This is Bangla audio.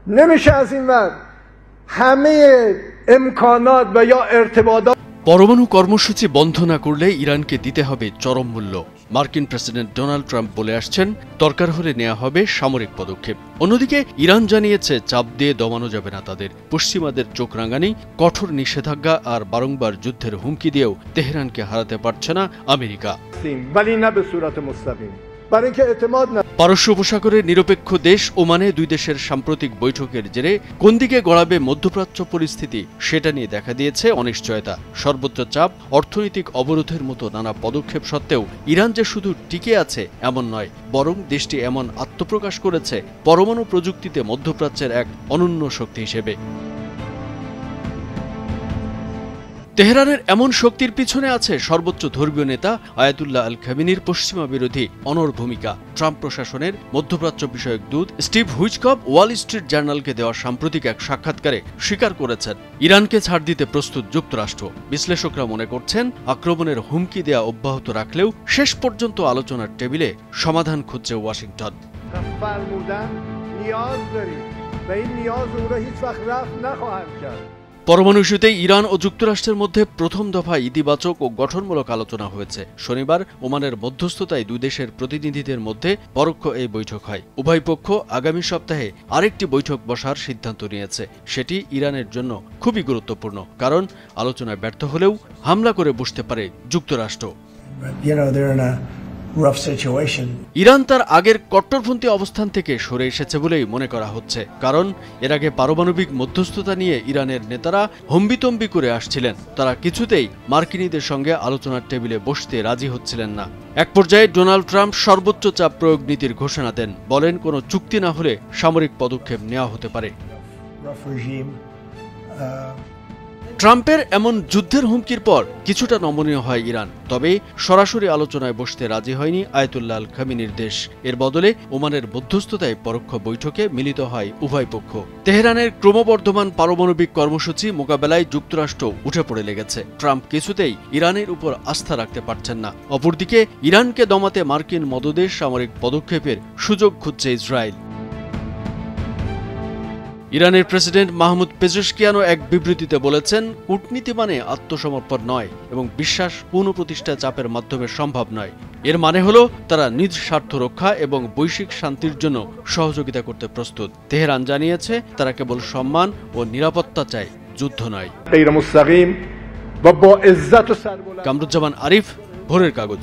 نمیشه از این ور همه امکانات و یا ارتباطات পরমাণু কর্মসূচি বন্ধ না করলে ইরানকে দিতে হবে চরম মূল্য। মার্কিন প্রেসিডেন্ট ডোনাল্ড ট্রাম্প বলে আসছেন দরকার হলে নেওয়া হবে সামরিক পদক্ষেপ। অন্যদিকে ইরান জানিয়েছে চাপ দিয়ে দমানো যাবে না তাদের। পশ্চিমাদের চোখ রাঙানি, কঠোর নিষেধাজ্ঞা আর বারংবার যুদ্ধের হুমকি দিয়েও তেহরানকে হারাতে পারছে না আমেরিকা। পারস্য উপসাগরের নিরপেক্ষ দেশ ওমানে দুই দেশের সাম্প্রতিক বৈঠকের জেরে কোন দিকে গড়াবে মধ্যপ্রাচ্য পরিস্থিতি সেটা নিয়ে দেখা দিয়েছে অনিশ্চয়তা। সর্বোচ্চ চাপ, অর্থনৈতিক অবরোধের মতো নানা পদক্ষেপ সত্ত্বেও ইরান যে শুধু টিকে আছে এমন নয়, বরং দেশটি এমন আত্মপ্রকাশ করেছে পরমাণু প্রযুক্তিতে মধ্যপ্রাচ্যের এক অনন্য শক্তি হিসেবে। তেহরানের এমন শক্তির পিছনে আছে সর্বোচ্চ ধর্মীয় নেতা আয়াতুল্লাহ আল খামেনির পশ্চিমা বিরোধী অনড় ভূমিকা। ট্রাম্প প্রশাসনের মধ্যপ্রাচ্য বিষয়ক দূত স্টিভ হুইচকপ ওয়াল স্ট্রিট জার্নালকে দেওয়া সাম্প্রতিক এক সাক্ষাৎকারে স্বীকার করেছেন ইরানকে ছাড় দিতে প্রস্তুত যুক্তরাষ্ট্র। বিশ্লেষকরা মনে করছেন আক্রমণের হুমকি দেয়া অব্যাহত রাখলেও শেষ পর্যন্ত আলোচনার টেবিলে সমাধান খুঁজছে ওয়াশিংটন। পরমাণু ইস্যুতে ইরান ও যুক্তরাষ্ট্রের মধ্যে প্রথম দফা ইতিবাচক ও গঠনমূলক আলোচনা হয়েছে। শনিবার ওমানের মধ্যস্থতায় দুই দেশের প্রতিনিধিদের মধ্যে পরোক্ষ এই বৈঠক হয়। উভয় পক্ষ আগামী সপ্তাহে আরেকটি বৈঠক বসার সিদ্ধান্ত নিয়েছে। সেটি ইরানের জন্য খুবই গুরুত্বপূর্ণ, কারণ আলোচনায় ব্যর্থ হলেও হামলা করে বসতে পারে যুক্তরাষ্ট্র। ইরান তার আগের কট্টরপন্থী অবস্থান থেকে সরে এসেছে বলেই মনে করা হচ্ছে, কারণ এর আগে পারমাণবিক মধ্যস্থতা নিয়ে ইরানের নেতারা হম্বিতম্বি করে আসছিলেন। তারা কিছুতেই মার্কিনীদের সঙ্গে আলোচনার টেবিলে বসতে রাজি হচ্ছিলেন না। এক পর্যায়ে ডোনাল্ড ট্রাম্প সর্বোচ্চ চাপ প্রয়োগ নীতির ঘোষণা দেন, বলেন কোনো চুক্তি না হলে সামরিক পদক্ষেপ নেওয়া হতে পারে। ট্রাম্পের এমন যুদ্ধের হুমকির পর কিছুটা নমনীয় হয় ইরান, তবে সরাসরি আলোচনায় বসতে রাজি হয়নি আয়াতুল্লাহ আল খামেনির দেশ। এর বদলে ওমানের মধ্যস্থতায় পরোক্ষ বৈঠকে মিলিত হয় উভয় পক্ষ। তেহরানের ক্রমবর্ধমান পারমাণবিক কর্মসূচি মোকাবেলায় যুক্তরাষ্ট্র উঠে পড়ে লেগেছে। ট্রাম্প কিছুতেই ইরানের উপর আস্থা রাখতে পারছেন না। অপরদিকে ইরানকে দমাতে মার্কিন মদদে সামরিক পদক্ষেপের সুযোগ খুঁজছে ইসরায়েল। ইরানের প্রেসিডেন্ট মাহমুদ পেজেশকিয়ানও এক বিবৃতিতে বলেছেন, কূটনীতি মানে আত্মসমর্পণ নয় এবং বিশ্বাস পুনঃপ্রতিষ্ঠা চাপের মাধ্যমে সম্ভব নয়। এর মানে হলো তারা নিজ স্বার্থ রক্ষা এবং বৈশ্বিক শান্তির জন্য সহযোগিতা করতে প্রস্তুত। তেহরান জানিয়েছে তারা কেবল সম্মান ও নিরাপত্তা চায়, যুদ্ধ নয়। কামরুজ্জামান আরিফ, ভোরের কাগজ।